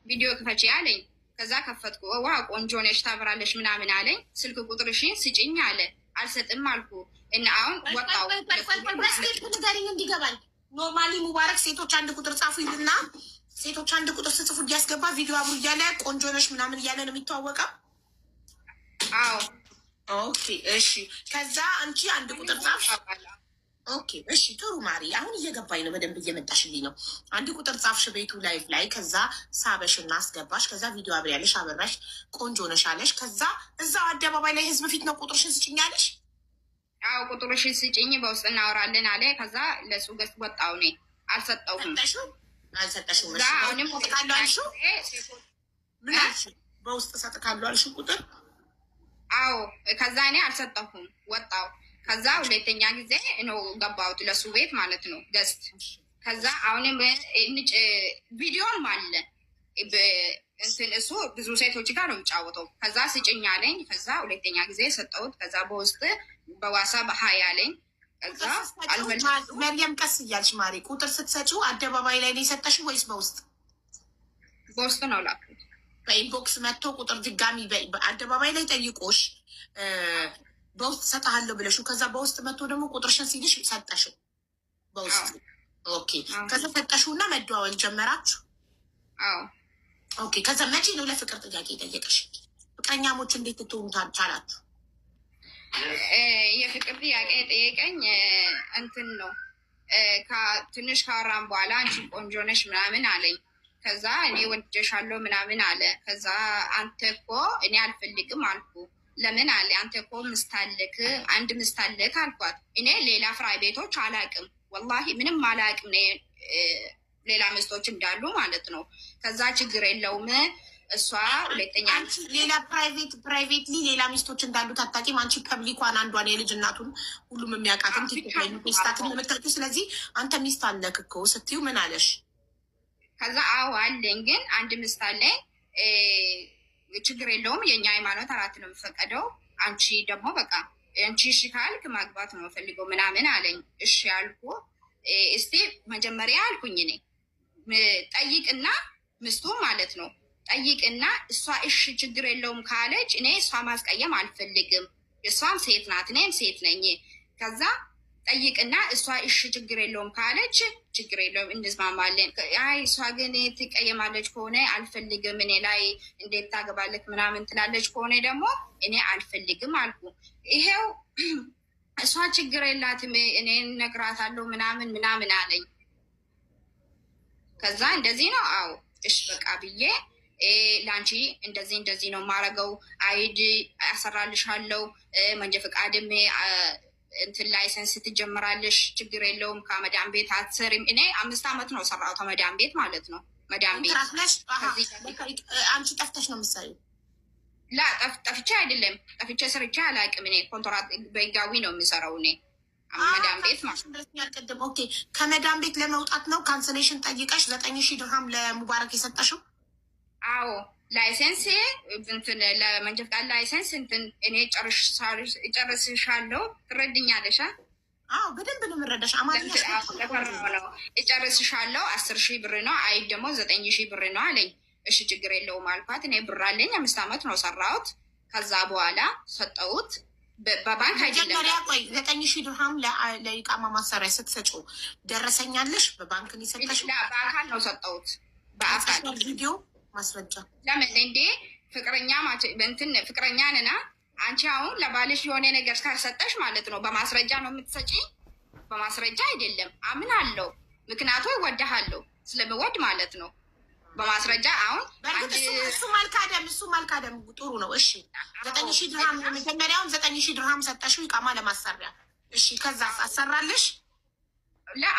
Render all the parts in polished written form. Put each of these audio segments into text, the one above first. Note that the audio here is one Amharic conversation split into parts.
ቪዲዮ ክፈቺ አለኝ። ከዛ ከፈትኩ። ዋ ቆንጆ ነሽ ታብራለሽ ምናምን አለኝ። ስልክ ቁጥርሽን ስጭኝ አለ። አልሰጥም አልኩ እና አሁን ወጣው። በስቴፕ ንገሪኝ እንዲገባኝ። ኖርማሊ ሙባረክ ሴቶች አንድ ቁጥር ጻፉ ይልና ሴቶች አንድ ቁጥር ስጽፉ እያስገባ ቪዲዮ አብሩ እያለ ቆንጆ ነሽ ምናምን እያለ ነው የሚተዋወቀው። አዎ ኦኬ እሺ። ከዛ አንቺ አንድ ቁጥር ጻፍ። ኦኬ እሺ ጥሩ ማሪ፣ አሁን እየገባኝ ነው፣ በደንብ እየመጣሽልኝ ነው። አንድ ቁጥር ጻፍሽ ቤቱ ላይፍ ላይ፣ ከዛ ሳበሽ እና አስገባሽ፣ ከዛ ቪዲዮ አብሪ ያለሽ፣ አበራሽ፣ ቆንጆ ነሽ አለሽ። ከዛ እዛው አደባባይ ላይ ህዝብ ፊት ነው ቁጥርሽን ስጭኝ አለሽ። አዎ ቁጥርሽን ስጭኝ በውስጥ እናወራለን አለ። ከዛ ለሱ ገስ ወጣው። እኔ አልሰጠውም። አልሰጠሽም? ካለ አልሽው? ምን አልሽ? በውስጥ እሰጥካለሁ አልሽው ቁጥር? አዎ ከዛ እኔ አልሰጠሁም፣ ወጣው። ከዛ ሁለተኛ ጊዜ ነው ገባሁት ለሱ ቤት ማለት ነው ገስት። ከዛ አሁንም ቪዲዮም አለ እንትን እሱ ብዙ ሴቶች ጋር ነው የሚጫወተው። ከዛ ስጭኝ አለኝ። ከዛ ሁለተኛ ጊዜ ሰጠሁት። ከዛ በውስጥ በዋትስአፕ ሀይ አለኝ። ከዛ መርየም ቀስ እያልሽ ማሪ፣ ቁጥር ስትሰጪው አደባባይ ላይ ነው የሰጠሽው ወይስ በውስጥ? በውስጥ ነው ላኩት። በኢንቦክስ መጥቶ ቁጥር ድጋሚ አደባባይ ላይ ጠይቆሽ በውስጥ ሰጠሃለሁ ብለሽው፣ ከዛ በውስጥ መጥቶ ደግሞ ቁጥርሽን ሲልሽ ሰጠሽው በውስጥ። ኦኬ ከዛ ሰጠሽው እና መደዋወል ጀመራችሁ? አዎ ኦኬ። ከዛ መቼ ነው ለፍቅር ጥያቄ ጠየቀሽ? ፍቅረኛሞች እንዴት ትትሆኑ ቻላችሁ? የፍቅር ጥያቄ ጠየቀኝ እንትን ነው ትንሽ ካወራን በኋላ አንቺ ቆንጆ ነሽ ምናምን አለኝ። ከዛ እኔ ወድጀሻለሁ ምናምን አለ። ከዛ አንተ እኮ እኔ አልፈልግም አልኩ። ለምን አለ። አንተ እኮ ምስታልክ አንድ ምስታልክ አልኳት። እኔ ሌላ ፍራይ ቤቶች አላቅም፣ ወላሂ ምንም አላቅም ሌላ ሚስቶች እንዳሉ ማለት ነው። ከዛ ችግር የለውም እሷ ሁለተኛ ሌላ ፕራይቬትሊ ሌላ ሚስቶች እንዳሉት አታውቂም አንቺ። ፐብሊኳን አንዷን የልጅ እናቱን ሁሉም የሚያውቃትም ቲክቶክ ላይ ሚስታትን የምታውቂው። ስለዚህ አንተ ሚስት አለክ እኮ ስትይው ምን አለሽ? ከዛ አዎ አለኝ፣ ግን አንድ ሚስት አለኝ፣ ችግር የለውም የእኛ ሃይማኖት 4 ነው የሚፈቀደው። አንቺ ደግሞ በቃ አንቺ እሺ ካልክ ማግባት ነው የምፈልገው ምናምን አለኝ። እሺ አልኩ። እስቲ መጀመሪያ አልኩኝ እኔ ጠይቅና ሚስቱ ማለት ነው ጠይቅና እሷ እሺ ችግር የለውም ካለች እኔ እሷ ማስቀየም አልፈልግም። እሷም ሴት ናት እኔም ሴት ነኝ። ከዛ ጠይቅና እሷ እሺ ችግር የለውም ካለች ችግር የለውም እንዝማማለን። አይ እሷ ግን ትቀየማለች ከሆነ አልፈልግም፣ እኔ ላይ እንዴት ታገባለች ምናምን ትላለች ከሆነ ደግሞ እኔ አልፈልግም አልኩ። ይሄው እሷ ችግር የላትም እኔ እነግራታለሁ ምናምን ምናምን አለኝ። ከዛ እንደዚህ ነው አዎ እሺ በቃ ብዬ ለአንቺ እንደዚህ ነው የማረገው፣ አይድ ያሰራልሻለው፣ መንጃ ፈቃድም እንትን ላይሰንስ ትጀምራለሽ፣ ችግር የለውም፣ ከመዳን ቤት አትሰሪም። እኔ 5 ዓመት ነው ሰራው ከመዳን ቤት ማለት ነው። መዳን ቤት አንቺ ጠፍተሽ ነው የምትሰሪው? ላ ጠፍቼ አይደለም፣ ጠፍቼ ስርቼ አላውቅም። እኔ ኮንትራት በህጋዊ ነው የሚሰራው እኔ መዳን ቤት ማለት ነው። ኦኬ ከመዳን ቤት ለመውጣት ነው ካንስሌሽን ጠይቀሽ 9,000 ድርሃም ለሙባረክ የሰጠሽው? አዎ ላይሰንስ እንትን ለመንጃ ፈቃድ ላይሰንስ እንትን እኔ እጨርስሻለሁ። ትረድኛለሽ? አዎ በደንብ ነው የምረዳሽ። አማርኛ ነው እጨርስሻለሁ። 10,000 ብር ነው። አይ ደግሞ 9,000 ብር ነው አለኝ። እሺ ችግር የለውም አልኳት። እኔ ብር አለኝ 5 ዓመት ነው ሰራሁት። ከዛ በኋላ ሰጠሁት። በባንክ አይደለም። መጀመሪያ ቆይ 9,000 ድርሃም ለኢቃማ ማሰሪያ ስትሰጪው ደረሰኛለሽ? በባንክ ነው የሰጠሽው? በአካል ነው ሰጠሁት። በአካል ቪዲዮ ማስረጃ። ለምን እንዴ ፍቅረኛ እንትን ፍቅረኛ ነና አንቺ አሁን ለባልሽ የሆነ ነገር ካሰጠሽ ማለት ነው በማስረጃ ነው የምትሰጪ። በማስረጃ አይደለም። አምን አለው ምክንያቱ ይወድሃለሁ ስለምወድ ማለት ነው። በማስረጃ አሁን እሱ ማልካደም ጥሩ ነው። እሺ 9,000 ድርሃም መጀመሪያውን 9,000 ድርሃም ሰጠሽው ኢቃማ ለማሰሪያ። እሺ ከዛ አሰራልሽ?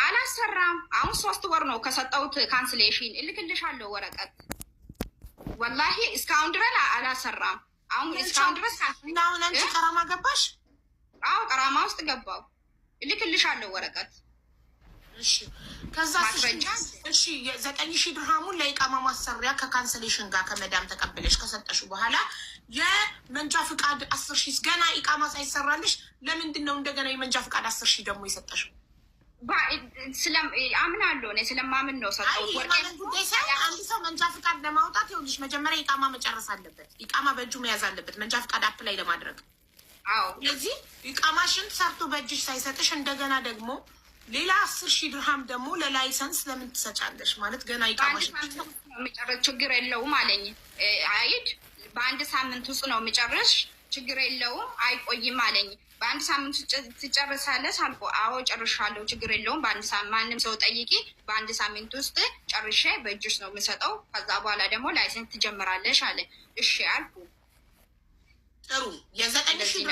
አላሰራም። አሁን 3 ወር ነው ከሰጠሁት ካንስሌሽን። እልክልሻለሁ ወረቀት። ወላሂ እስካሁን ድረስ አላሰራም። አሁን እስካሁን ድረስ እና አሁን አንቺ ቀራማ ገባሽ? አዎ ቀራማ ውስጥ ገባው። እልክልሻለሁ ወረቀት። እሺ ከዛ እሺ 9,000 ድርሃሙን ለኢቃማ ማሰሪያ ከካንስሌሽን ጋር ከመዳም ተቀበለሽ ከሰጠሽ በኋላ የመንጃ ፍቃድ 10,000 ገና ኢቃማ ሳይሰራልሽ ለምንድን ነው እንደገና የመንጃ ፍቃድ 10,000 ደግሞ የሰጠሽው? አምናለሁ እኔ ስለማምን ነው ሰጠሁት። የማመን ጉዳይ ሳይሆን አንድ ሰው መንጃ ፍቃድ ለማውጣት ይኸውልሽ መጀመሪያ ኢቃማ መጨረስ አለበት። ኢቃማ በእጁ መያዝ አለበት መንጃ ፍቃድ አፕላይ ለማድረግ። አዎ ስለዚህ ኢቃማሽን ሰርቶ በእጅሽ ሳይሰጥሽ እንደገና ደግሞ ሌላ 10,000 ድርሃም ደግሞ ለላይሰንስ ለምን ትሰጫለሽ? ማለት ገና ኢቃማሽን የሚጨርስ ችግር የለውም አለኝ። አይድ በአንድ ሳምንት ውስጥ ነው የሚጨርስ ችግር የለውም አይቆይም አለኝ። በአንድ ሳምንት ትጨርሳለች አልኩ። አዎ ጨርሻለሁ፣ ችግር የለውም። በአንድ ሳምንት ማንም ሰው ጠይቂ፣ በአንድ ሳምንት ውስጥ ጨርሼ በእጅሽ ነው የምሰጠው። ከዛ በኋላ ደግሞ ላይሰንስ ትጀምራለሽ አለ። እሺ አልኩ። ጥሩ። የ9,000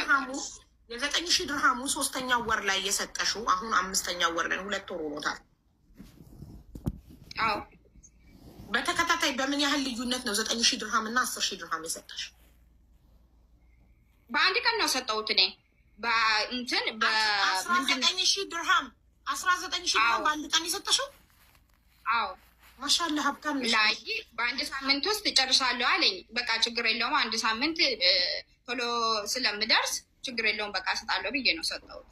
ድርሃሙ 3ኛው ወር ላይ የሰጠሽው አሁን 5ኛው ወር ላይ 2 ወር ሆኖታል። አዎ። በተከታታይ በምን ያህል ልዩነት ነው 9,000 ድርሃም እና 10,000 ድርሃም የሰጠሽ? በአንድ ቀን ነው ሰጠሁት እኔ በእንትን በምንድን 19,000 ድርሃም 19,000 ድርሃም በአንድ ቀን የሰጠሽው? አዎ። ማሻአላህ ሀብታም ላይ በአንድ ሳምንት ውስጥ እጨርሳለሁ አለኝ። በቃ ችግር የለውም አንድ ሳምንት ቶሎ ስለምደርስ ችግር የለውም በቃ እሰጣለሁ ብዬ ነው ሰጠሁት።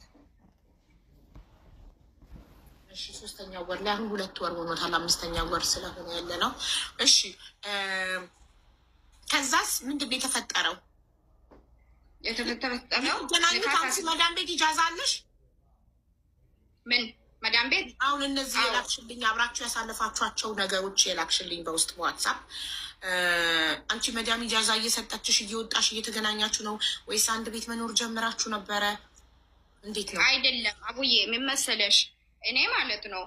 እሺ 3ኛው ወር ላይ አሁን 2 ወር ሆኖታል። 5ኛው ወር ስለሆነ ያለ ነው። እሺ ከዛስ ምንድን ነው የተፈጠረው? የተፈጠረው መዳም ቤት ኢጃዛ አለሽ? ምን መዳም ቤት? አሁን እነዚህ የላክሽልኝ አብራችሁ ያሳለፋችኋቸው ነገሮች የላክሽልኝ በውስጥ በዋትሳፕ አንቺ መዳም ኢጃዛ እየሰጠችሽ እየወጣሽ እየተገናኛችሁ ነው ወይስ አንድ ቤት መኖር ጀምራችሁ ነበረ? እንዴት ነው? አይደለም አቡዬ ምን መሰለሽ እኔ ማለት ነው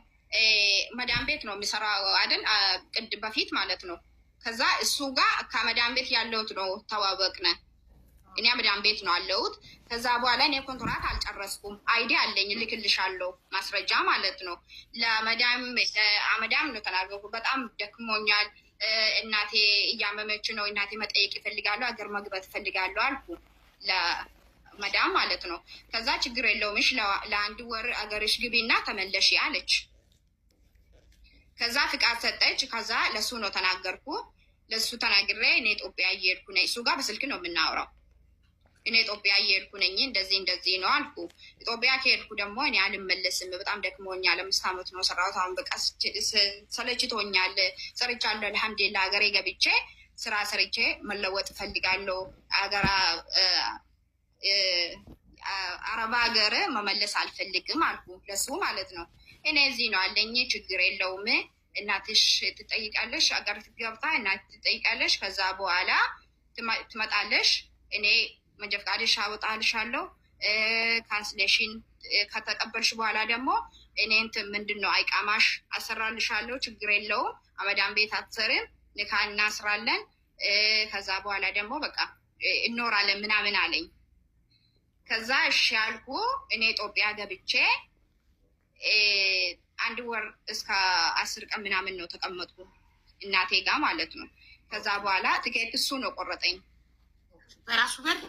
መዳም ቤት ነው የሚሰራው አይደል? ቅድ በፊት ማለት ነው። ከዛ እሱ ጋር ከመዳም ቤት ያለሁት ነው ተዋወቅነ። እኔ መዳም ቤት ነው አለሁት። ከዛ በኋላ እኔ ኮንትራት አልጨረስኩም። አይዲ አለኝ ልክልሻለሁ ማስረጃ ማለት ነው። ለመዳም ነው ተናገርኩ። በጣም ደክሞኛል፣ እናቴ እያመመች ነው፣ እናቴ መጠየቅ ይፈልጋለሁ፣ አገር መግባት ይፈልጋለሁ አልኩ ለመዳም ማለት ነው። ከዛ ችግር የለውም እሺ ለ1 ወር አገርሽ ግቢና ተመለሺ አለች። ከዛ ፍቃድ ሰጠች። ከዛ ለሱ ነው ተናገርኩ። ለሱ ተናግሬ እኔ ኢትዮጵያ እየሄድኩ ነኝ። እሱ ጋር በስልክ ነው የምናወራው። እኔ ኢትዮጵያ እየሄድኩ ነኝ እንደዚህ ነው አልኩ። ኢትዮጵያ ከሄድኩ ደግሞ እኔ አልመለስም፣ በጣም ደክሞኛል፣ 5 ዓመት ነው ሰራሁት። አሁን በቃ ሰለችቶኛል፣ ሰርቻለሁ። አልሐምዱሊላህ ሀገሬ ገብቼ ስራ ሰርቼ መለወጥ እፈልጋለሁ። አረባ ሀገር መመለስ አልፈልግም አልኩ ለሱ ማለት ነው። እኔ እዚህ ነው አለኝ፣ ችግር የለውም። እናትሽ ትጠይቃለሽ፣ አገር ገብታ እናት ትጠይቃለሽ። ከዛ በኋላ ትመጣለሽ። እኔ መንጃ ፈቃድሽ አወጣልሻለሁ። ካንስሌሽን ከተቀበልሽ በኋላ ደግሞ እኔ እንትን ምንድን ነው አይቃማሽ አሰራልሻለሁ። ችግር የለውም። አመዳም ቤት አትሰርም፣ ንካ እናስራለን። ከዛ በኋላ ደግሞ በቃ እኖራለን ምናምን አለኝ። ከዛ እሺ ያልኩ። እኔ ኢትዮጵያ ገብቼ 1 ወር እስከ 10 ቀን ምናምን ነው ተቀመጥኩ እናቴ ጋር ማለት ነው። ከዛ በኋላ ትኬት እሱ ነው ቆረጠኝ በራሱ ብር።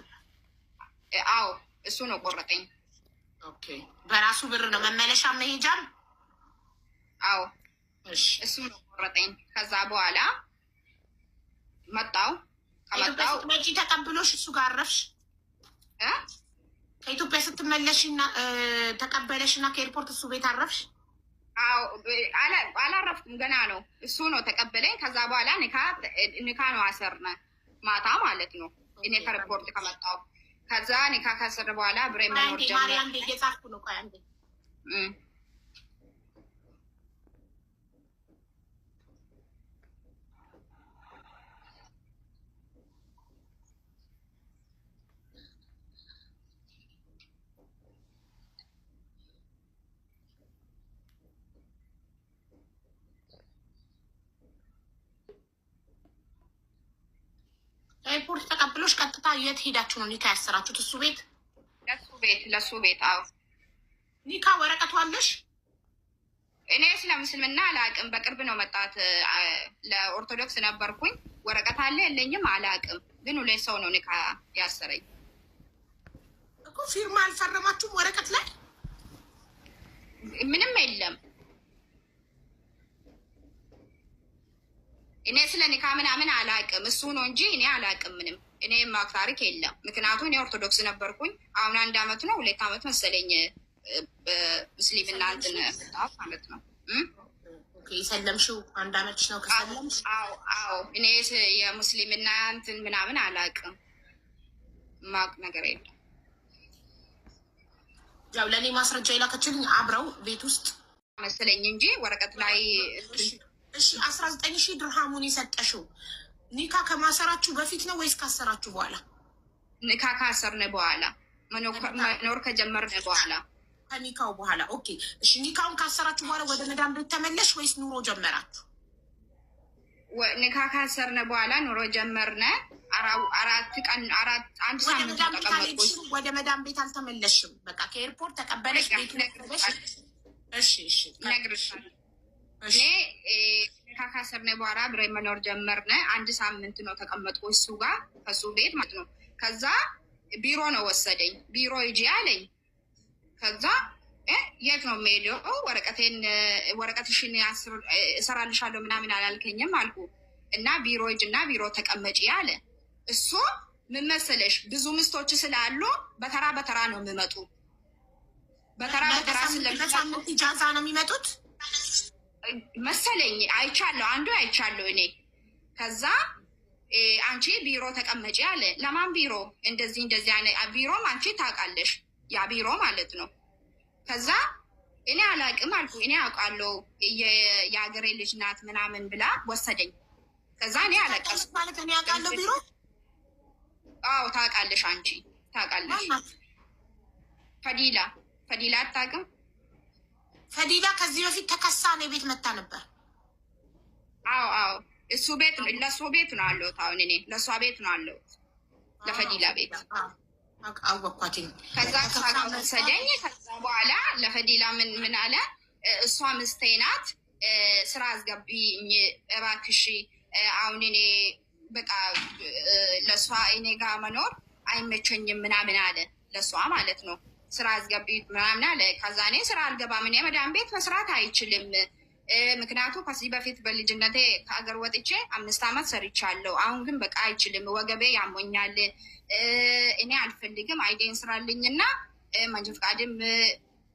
አዎ እሱ ነው ቆረጠኝ። ኦኬ በራሱ ብር ነው መመለሻ መሄጃም? አዎ እሱ ነው ቆረጠኝ። ከዛ በኋላ መጣው። ከመጣው መጪ ተቀብሎሽ እሱ ጋር አረፍሽ? ከኢትዮጵያ ስትመለሽና ተቀበለሽና ከኤርፖርት እሱ ቤት አረፍሽ? አዎ አላረፍኩም፣ ገና ነው። እሱ ነው ተቀበለኝ። ከዛ በኋላ ኒካ ነው አሰርነ ማታ ማለት ነው። እኔ ከሪፖርት ከመጣው ከዛ ኒካ ካሰረ በኋላ ብሬ መኖር ጀመረ። ማርያም እየጻፍኩ ነው። ቆይ አንዴ ኤርፖርት ተቀብሎሽ ቀጥታ የት ሄዳችሁ ነው ኒካ ያሰራችሁት? እሱ ቤት? ለሱ ቤት። አዎ ኒካ ወረቀቱ አለሽ? እኔ ስለ ምስልምና አላቅም። በቅርብ ነው መጣት። ለኦርቶዶክስ ነበርኩኝ። ወረቀት አለ የለኝም አላቅም። ግን 2 ሰው ነው ኒካ ያሰረኝ እኮ። ፊርማ አልፈረማችሁም ወረቀት ላይ? ምንም የለም። እኔ ስለ ኒካ ምናምን አላቅም። እሱ ነው እንጂ እኔ አላቅም ምንም። እኔ ማክ ታሪክ የለም። ምክንያቱም እኔ ኦርቶዶክስ ነበርኩኝ። አሁን 1 ዓመት ነው 2 ዓመት መሰለኝ ሙስሊምና እንትን መጣፍ ማለት ነው። የሰለምሽው 1 አመትሽ ነው ከሰለምሽ? አዎ እኔ የሙስሊምና እንትን ምናምን አላውቅም፣ ማቅ ነገር የለም። ያው ለእኔ ማስረጃ የላከችልኝ አብረው ቤት ውስጥ መሰለኝ እንጂ ወረቀት ላይ። እሺ 19,000 ድርሃሙን የሰጠሽው ኒካ ከማሰራችሁ በፊት ነው ወይስ ካሰራችሁ በኋላ? ኒካ ካሰርነ በኋላ፣ መኖር ከጀመርነ በኋላ። ከኒካው በኋላ። ኦኬ እሺ። ኒካውን ካሰራችሁ በኋላ ወደ መዳም ቤት ተመለሽ ወይስ ኑሮ ጀመራችሁ? ኒካ ካሰርነ በኋላ ኑሮ ጀመርነ። 4 ቀን 1 ሳምንት ተቀመጥኩ። ወደ መዳም ቤት አልተመለሽም? በቃ ከኤርፖርት ተቀበለሽ ቤቱ ነግረሽ? እሺ እነግርሻለሁ። እኔ ኒካ ካሰርነ በኋላ አብረን መኖር ጀመርነ። 1 ሳምንት ነው ተቀመጥኩ እሱ ጋር፣ ከሱ ቤት ማለት ነው። ከዛ ቢሮ ነው ወሰደኝ። ቢሮ ሂጂ አለኝ። ከዛ የት ነው የምሄደው? ወረቀትሽን እሰራልሻለሁ ምናምን አላልከኝም አልኩ እና ቢሮ ሂጂ እና ቢሮ ተቀመጪ አለ። እሱ ምን መሰለሽ ብዙ ምስቶች ስላሉ በተራ በተራ ነው የሚመጡ። በተራ በሳምንት ኢጃዛ ነው የሚመጡት መሰለኝ። አይቻለሁ፣ አንዱ አይቻለሁ እኔ። ከዛ አንቺ ቢሮ ተቀመጪ አለ። ለማን ቢሮ? እንደዚህ ቢሮም አንቺ ታውቃለሽ፣ ያ ቢሮ ማለት ነው። ከዛ እኔ አላውቅም አልኩ። እኔ አውቃለሁ የሀገሬ ልጅ ናት ምናምን ብላ ወሰደኝ። ከዛ እኔ አለቀስኩ። ማለት እኔ አውቃለሁ ቢሮ? አዎ ታውቃለሽ፣ አንቺ ታውቃለሽ። ፈዲላ አታውቅም? ፈዲላ ከዚህ በፊት ተከሳ ነው ቤት መታ ነበር። አዎ እሱ ቤት ነው፣ ለእሱ ቤት ነው አለሁት። አሁን እኔ ለእሷ ቤት ነው አለሁት፣ ለፈዲላ ቤት አወኳትኝ። ከዛ ወሰደኝ። ከዛ በኋላ ለፈዲላ ምን አለ፣ እሷ ምስቴ ናት፣ ስራ አስገቢኝ እባክሽ። አሁን እኔ በቃ ለእሷ እኔ ጋር መኖር አይመቸኝም ምናምን አለ፣ ለእሷ ማለት ነው። ስራ አስገቢ ምናምን አለ። ከዛ እኔ ስራ አልገባም፣ እኔ መዳም ቤት መስራት አይችልም። ምክንያቱ ከዚህ በፊት በልጅነቴ ከአገር ወጥቼ 5 አመት ሰርቻለሁ። አሁን ግን በቃ አይችልም፣ ወገቤ ያሞኛል፣ እኔ አልፈልግም፣ አይዴን ስራልኝና መንጃ ፈቃድም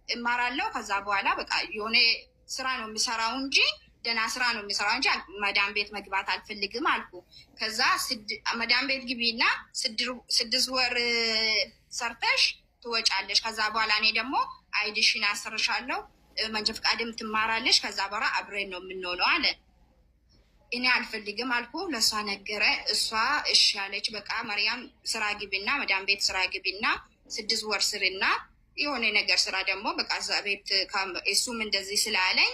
እማራለሁ። ከዛ በኋላ በቃ የሆነ ስራ ነው የሚሰራው እንጂ ደህና ስራ ነው የሚሰራው እንጂ መዳም ቤት መግባት አልፈልግም አልኩ። ከዛ መዳም ቤት ግቢና 6 ወር ሰርተሽ ትወጫለሽ። ከዛ በኋላ እኔ ደግሞ አይዲሽን አሰርሻለሁ፣ መንጃ ፈቃድም ትማራለሽ። ከዛ በኋላ አብሬን ነው የምንሆነው አለ። እኔ አልፈልግም አልኩ። ለእሷ ነገረ። እሷ እሺ ያለች። በቃ መርያም ስራ ግቢና መዳም ቤት ስራ ግቢና 6 ወር ስርና የሆነ ነገር ስራ ደግሞ በቃ እዛ ቤት እሱም እንደዚህ ስላለኝ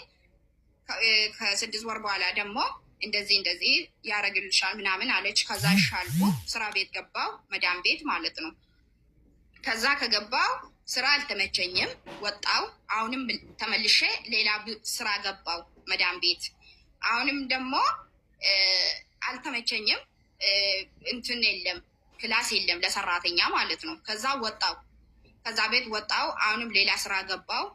ከ6 ወር በኋላ ደግሞ እንደዚህ ያደርግልሻል ምናምን አለች። ከዛ ሻልኩ ስራ ቤት ገባው፣ መዳም ቤት ማለት ነው። ከዛ ከገባው ስራ አልተመቸኝም፣ ወጣው። አሁንም ተመልሼ ሌላ ስራ ገባው መዳም ቤት። አሁንም ደግሞ አልተመቸኝም፣ እንትን የለም ክላስ የለም ለሰራተኛ ማለት ነው። ከዛ ወጣው፣ ከዛ ቤት ወጣው። አሁንም ሌላ ስራ ገባው፣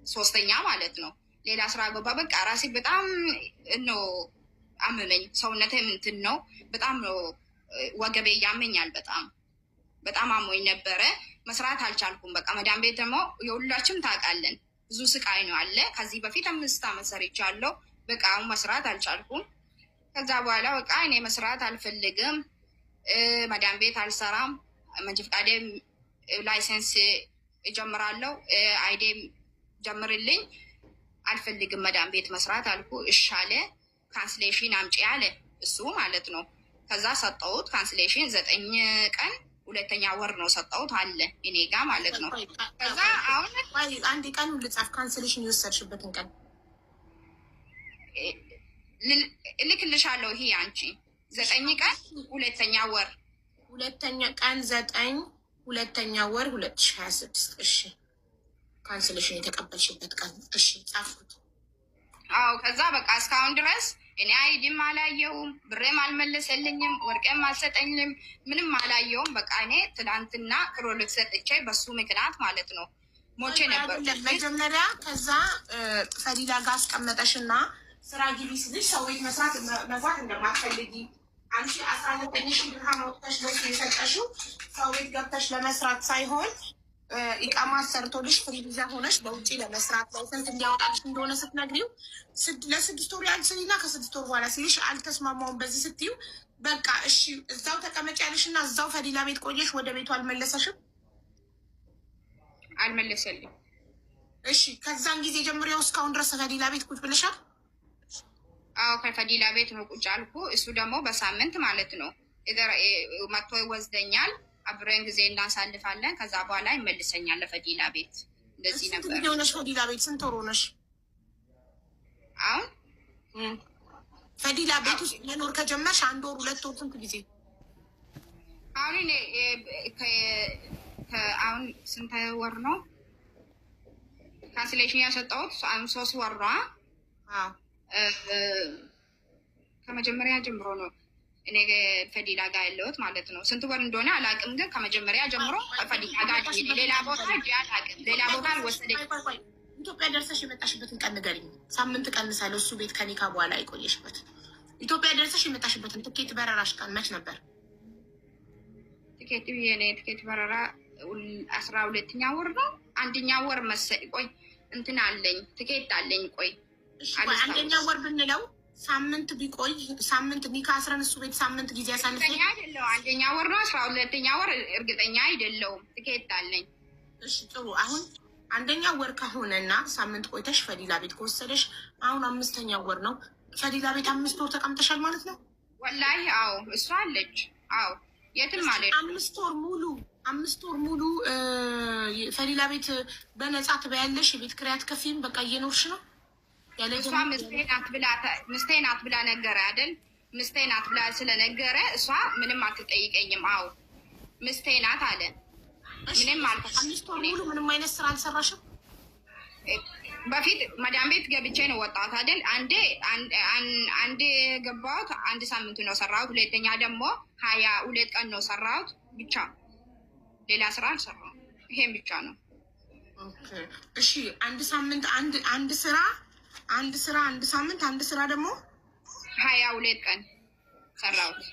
3ኛ ማለት ነው። ሌላ ስራ ገባ። በቃ ራሴ በጣም ነው አመመኝ፣ ሰውነቴ እንትን ነው በጣም ነው ወገቤ ያመኛል። በጣም አሞኝ ነበረ። መስራት አልቻልኩም። በቃ መዳም ቤት ደግሞ የሁላችንም ታውቃለን ብዙ ስቃይ ነው አለ። ከዚህ በፊት 5 አመት ሰርቻለሁ። በቃ አሁን መስራት አልቻልኩም። ከዛ በኋላ በቃ እኔ መስራት አልፈልግም፣ መዳም ቤት አልሰራም፣ መንጃ ፈቃዴ ላይሰንስ እጀምራለሁ፣ አይዴም ጀምርልኝ፣ አልፈልግም መዳም ቤት መስራት አልኩ። እሺ አለ። ካንስሌሽን አምጪ አለ እሱ ማለት ነው። ከዛ ሰጠሁት ካንስሌሽን 9 ቀን 2ኛ ወር ነው ሰጠሁት አለ እኔ ጋ ማለት ነው። ከዛ አሁን አንድ ቀን ልጻፍ ካንስሌሽን የወሰድሽበትን ቀን እልክልሻለሁ። ይሄ አንቺ 9 ቀን 2ኛ ወር 2ኛ ቀን 9 2ኛ ወር 2026 እሺ ካንስሌሽን የተቀበልሽበት ቀን እሺ ጻፍኩት። አዎ ከዛ በቃ እስካሁን ድረስ እኔ አይዲም አላየውም፣ ብሬም አልመለሰልኝም፣ ወርቄም አልሰጠኝም፣ ምንም አላየውም። በቃ እኔ ትናንትና ክሮልክ ሰጥቼ በሱ ምክንያት ማለት ነው ሞቼ ነበር መጀመሪያ። ከዛ ፈዲላ ጋር አስቀመጠሽና ስራ ግቢ ስልሽ ሰው ቤት መስራት መግባት እንደማትፈልጊ አንቺ 19,000 ድርሃም ወጥተሽ ለሱ የሰጠሽው ሰው ቤት ገብተሽ ለመስራት ሳይሆን ኢቃማ ሰርቶልሽ ፍሪ ቪዛ ሆነሽ በውጭ ለመስራት ላይሰንስ እንዲያወጣልሽ እንደሆነ ስትነግሪው ለ6 ወር ያልስልና ከ6 ወር በኋላ ሲልሽ አልተስማማውም በዚህ ስትዩ በቃ እሺ እዛው ተቀመጭ ያለሽ እና እዛው ፈዲላ ቤት ቆየሽ፣ ወደ ቤቱ አልመለሰሽም? አልመለሰልኝ። እሺ ከዛን ጊዜ ጀምሮ እስካሁን ድረስ ፈዲላ ቤት ቁጭ ብለሻል? አዎ ከፈዲላ ቤት ነው ቁጭ አልኩ። እሱ ደግሞ በሳምንት ማለት ነው መጥቶ ይወስደኛል፣ አብረን ጊዜ እናሳልፋለን። ከዛ በኋላ ይመልሰኛል ለፈዲላ ቤት። እንደዚህ ነበር። ስንት ሆነሽ ፈዲላ ቤት? ስንት ወር ሆነሽ አሁን ፈዲላ ቤት ውስጥ መኖር ከጀመርሽ? 1 ወር 2 ወር ስንት ጊዜ? አሁን አሁን ስንት ወር ነው ካንስሌሽን ያሰጠሁት? 3 ወር ነው። ከመጀመሪያ ጀምሮ ነው እኔ ፈዲላ ጋር ያለሁት ማለት ነው። ስንት ወር እንደሆነ አላውቅም፣ ግን ከመጀመሪያ ጀምሮ ፈዲላ ጋር ሌላ ቦታ አላውቅም። ሌላ ቦታ አልወሰደኝ። ኢትዮጵያ ደርሰሽ የመጣሽበትን ቀን ንገሪኝ። ሳምንት ቀንሳለሁ። እሱ ቤት ከኒካ በኋላ አይቆየሽበት። ኢትዮጵያ ደርሰሽ የመጣሽበትን ትኬት በረራሽ ቀን መች ነበር? ትኬት በረራ 12ኛ ወር ነው። 1ኛ ወር መሰለኝ። ቆይ እንትን አለኝ፣ ትኬት አለኝ። ቆይ 1ኛ ወር ብንለው ሳምንት ቢቆይ ሳምንት ኒካ አስረን እሱ ቤት ሳምንት ጊዜ ያሳልፈ አይደለው? 1ኛ ወር ነው። 12ኛ ወር እርግጠኛ አይደለውም። ትኬት አለኝ። እሺ ጥሩ። አሁን 1ኛ ወር ከሆነና ሳምንት ቆይተሽ ፈዲላ ቤት ከወሰደሽ አሁን 5ኛ ወር ነው። ፈዲላ ቤት 5 ወር ተቀምጠሻል ማለት ነው? ወላሂ አዎ፣ እሷ አለች። አዎ የትም ማለት 5 ወር ሙሉ ፈዲላ ቤት በነጻ ትበያለሽ። የቤት ኪራይ አትከፊም። በቃ እየኖርሽ ነው። እሷ ምስቴ ናት ብላ ነገረ አይደል? ምስቴ ናት ብላ ስለነገረ እሷ ምንም አትጠይቀኝም። አዎ ምስቴ ናት አለ። ምንም አልኩ። 5 ወር ሙሉ ምንም አይነት ስራ አልሰራሽም? በፊት መዳም ቤት ገብቼ ነው ወጣሁት አይደል? አንድ ገባሁት 1 ሳምንት ነው ሰራሁት። ሁለተኛ ደግሞ 22 ቀን ነው ሰራሁት። ብቻ ሌላ ስራ አልሰራሁም። ይሄን ብቻ ነው። እሺ 1 ሳምንት አንድ ስራ 1 ሳምንት 1 ስራ ደግሞ 22 ቀን ሰራሁት።